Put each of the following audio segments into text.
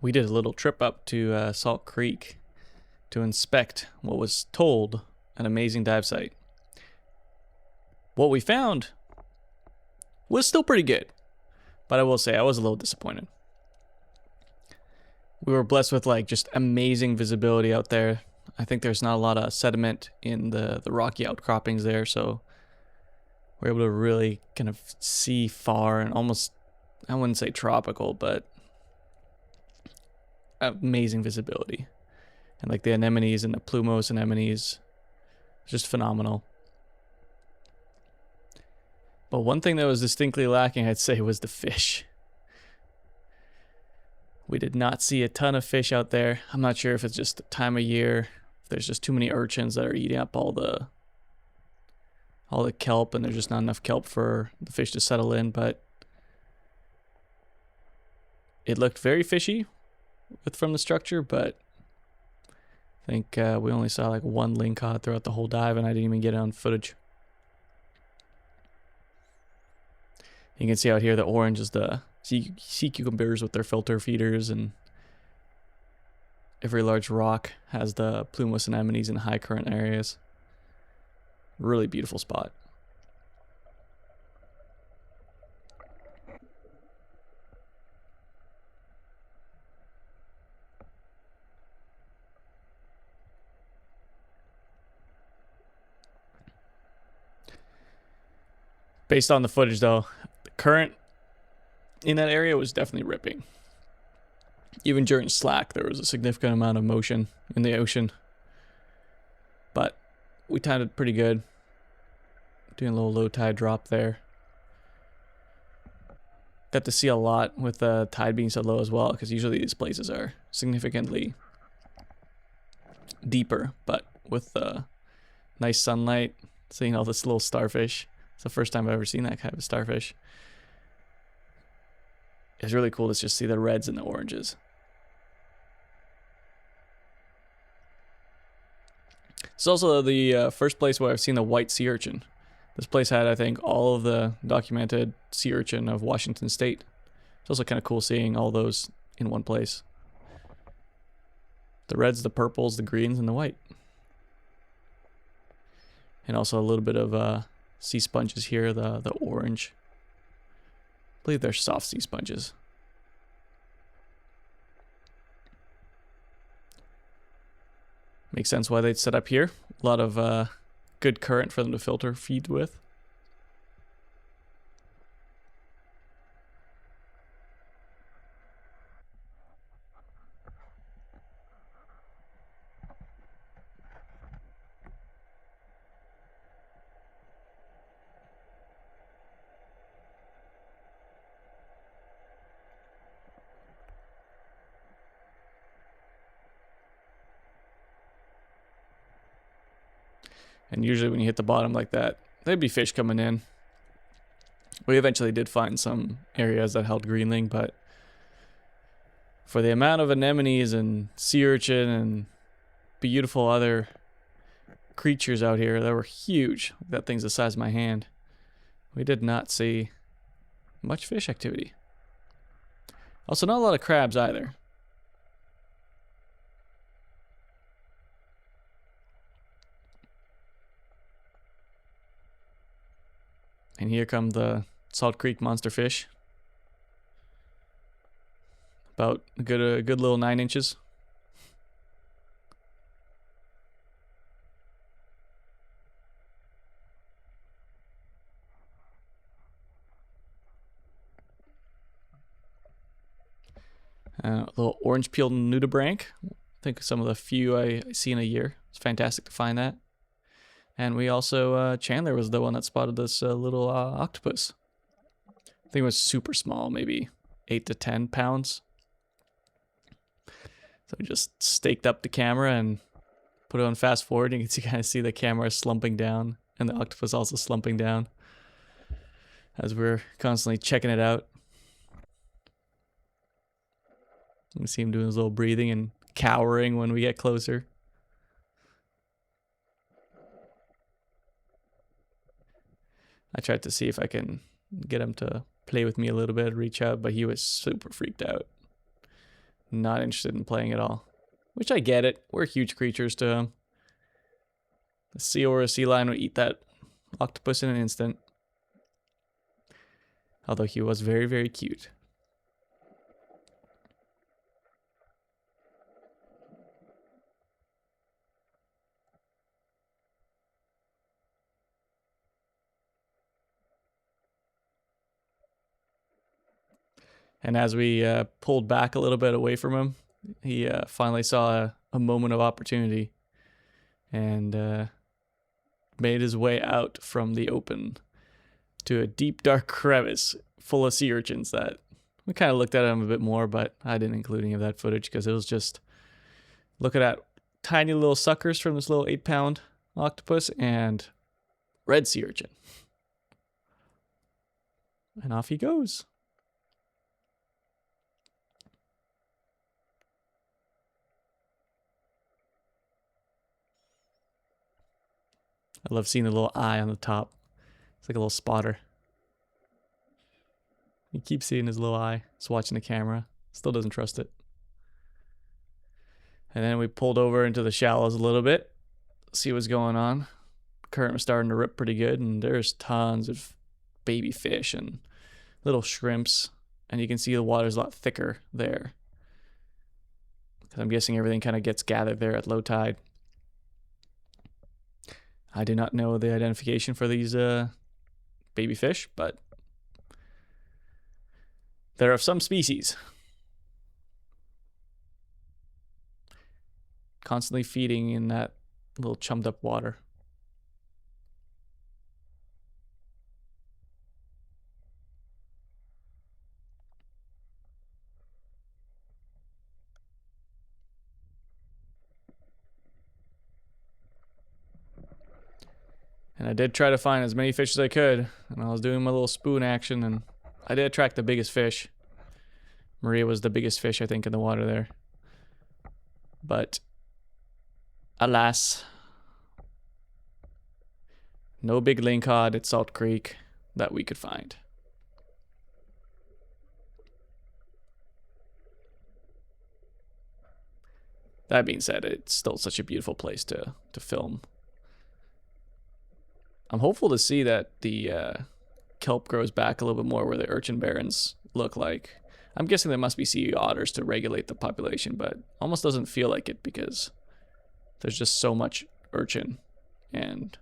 We did a little trip up to Salt Creek to inspect what was told an amazing dive site. What we found was still pretty good, but I will say I was a little disappointed. We were blessed with like just amazing visibility out there. I think there's not a lot of sediment in the rocky outcroppings there, so we're able to really kind of see far and almost, I wouldn't say tropical, but amazing visibility. And like the anemones and the plumose anemones, just phenomenal. But one thing that was distinctly lacking, I'd say, was the fish. We did not see a ton of fish out there. I'm not sure if it's just the time of year, if there's just too many urchins that are eating up all the kelp, and there's just not enough kelp for the fish to settle in, but it looked very fishy from the structure, but I think we only saw like one lingcod throughout the whole dive, and I didn't even get it on footage. You can see out here the orange is the sea cucumbers with their filter feeders, and every large rock has the plumose anemones in high current areas. Really beautiful spot. Based on the footage though, the current in that area was definitely ripping. Even during slack, there was a significant amount of motion in the ocean. But we timed it pretty good. Doing a little low tide drop there. Got to see a lot with the tide being so low as well, because usually these places are significantly deeper. But with the nice sunlight, seeing all this little starfish. It's the first time I've ever seen that kind of starfish. It's really cool to just see the reds and the oranges. It's also the first place where I've seen the white sea urchin. This place had, I think, all of the documented sea urchin of Washington State. It's also kind of cool seeing all those in one place. The reds, the purples, the greens, and the white. And also a little bit of sea sponges here, the orange. I believe they're soft sea sponges. Makes sense why they'd set up here. A lot of good current for them to filter feed with. And usually when you hit the bottom like that, there'd be fish coming in. We eventually did find some areas that held greenling, but for the amount of anemones and sea urchin and beautiful other creatures out here that were huge, that thing's the size of my hand, we did not see much fish activity. Also, not a lot of crabs either. And here come the Salt Creek monster fish. About a good little 9 inches. Little orange peeled nudibranch. I think some of the few I see in a year. It's fantastic to find that. And we also, Chandler was the one that spotted this little octopus. I think it was super small, maybe 8 to 10 pounds. So we just staked up the camera and put it on fast forward. You can kind of see the camera slumping down and the octopus also slumping down as we're constantly checking it out. You can see him doing his little breathing and cowering when we get closer. I tried to see if I can get him to play with me a little bit, reach out, but he was super freaked out. not interested in playing at all. Which I get it. We're huge creatures to him. A seal or a sea lion would eat that octopus in an instant. Although he was very, very cute. And as we pulled back a little bit away from him, he finally saw a moment of opportunity and made his way out from the open to a deep, dark crevice full of sea urchins that we kind of looked at him a bit more, but I didn't include any of that footage because it was just looking at tiny little suckers from this little 8-pound octopus and red sea urchin. And off he goes. I love seeing the little eye on the top. It's like a little spotter. You keep seeing his little eye. He's watching the camera. Still doesn't trust it. And then we pulled over into the shallows a little bit. See what's going on. Current was starting to rip pretty good, and there's tons of baby fish and little shrimps. And you can see the water's a lot thicker there. Because I'm guessing everything kind of gets gathered there at low tide. I do not know the identification for these baby fish, but they're of some species. Constantly feeding in that little chummed up water. And I did try to find as many fish as I could, and I was doing my little spoon action, and I did attract the biggest fish. Maria was the biggest fish, I think, in the water there. But alas, no big lingcod at Salt Creek that we could find. That being said, it's still such a beautiful place to film. I'm hopeful to see that the kelp grows back a little bit more where the urchin barrens look like. I'm guessing there must be sea otters to regulate the population, but almost doesn't feel like it because there's just so much urchin. And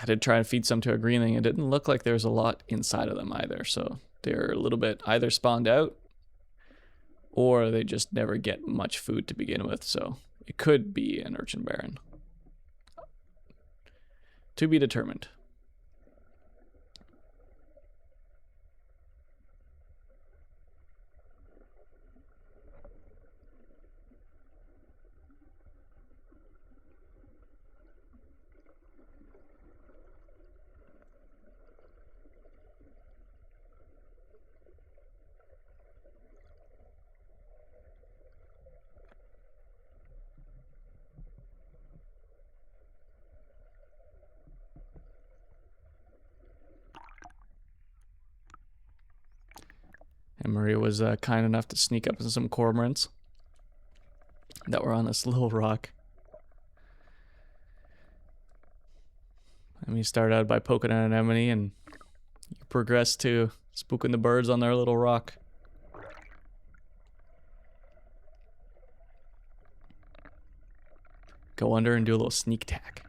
I did try and feed some to a greenling. It didn't look like there's a lot inside of them either, so they're a little bit either spawned out or they just never get much food to begin with, so it could be an urchin barren. To be determined. And Maria was kind enough to sneak up on some cormorants that were on this little rock. And we started out by poking an anemone, and you progress to spooking the birds on their little rock. Go under and do a little sneak attack.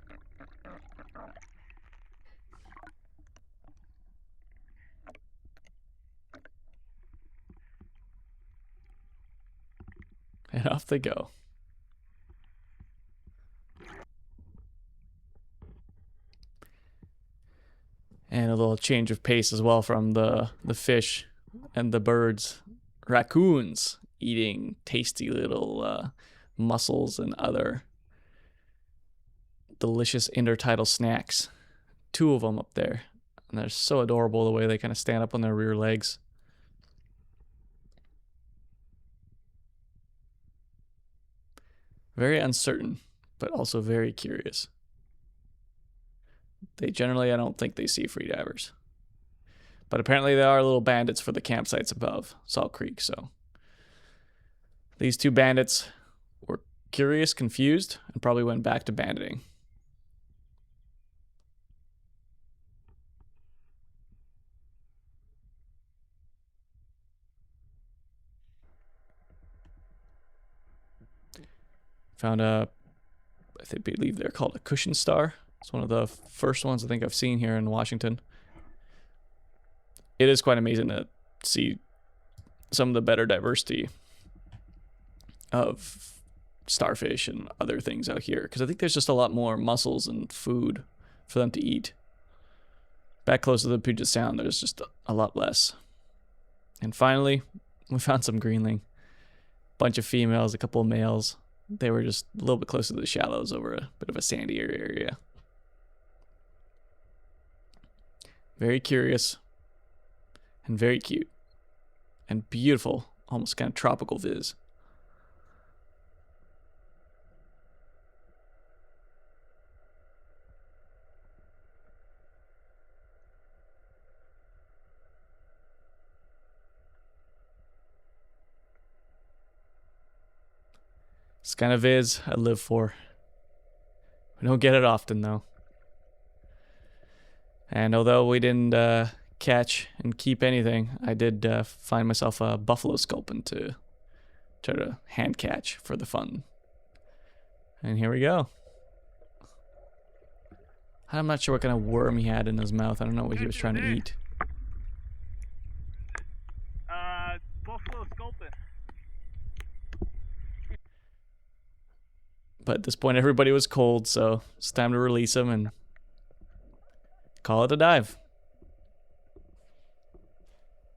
And off they go. And a little change of pace as well from the fish and the birds. Raccoons eating tasty little mussels and other delicious intertidal snacks. 2 of them up there. And they're so adorable the way they kind of stand up on their rear legs. Very uncertain, but also very curious. They generally, I don't think they see free divers. But apparently there are little bandits for the campsites above Salt Creek, so these two bandits were curious, confused, and probably went back to banditing. Found a, I believe they're called a cushion star. It's one of the first ones I think I've seen here in Washington. It is quite amazing to see some of the better diversity of starfish and other things out here, because I think there's just a lot more mussels and food for them to eat. Back close to the Puget Sound, there's just a lot less. And finally, we found some greenling. Bunch of females, a couple of males. They were just a little bit closer to the shallows over a bit of a sandier area. Very curious and very cute and beautiful, almost kind of tropical viz. It's kind of viz I live for. We don't get it often though. And although we didn't catch and keep anything, I did find myself a buffalo sculpin to try to hand catch for the fun. And here we go. I'm not sure what kind of worm he had in his mouth. I don't know what he was trying to eat. Buffalo sculpin. But at this point, everybody was cold, so it's time to release him and call it a dive.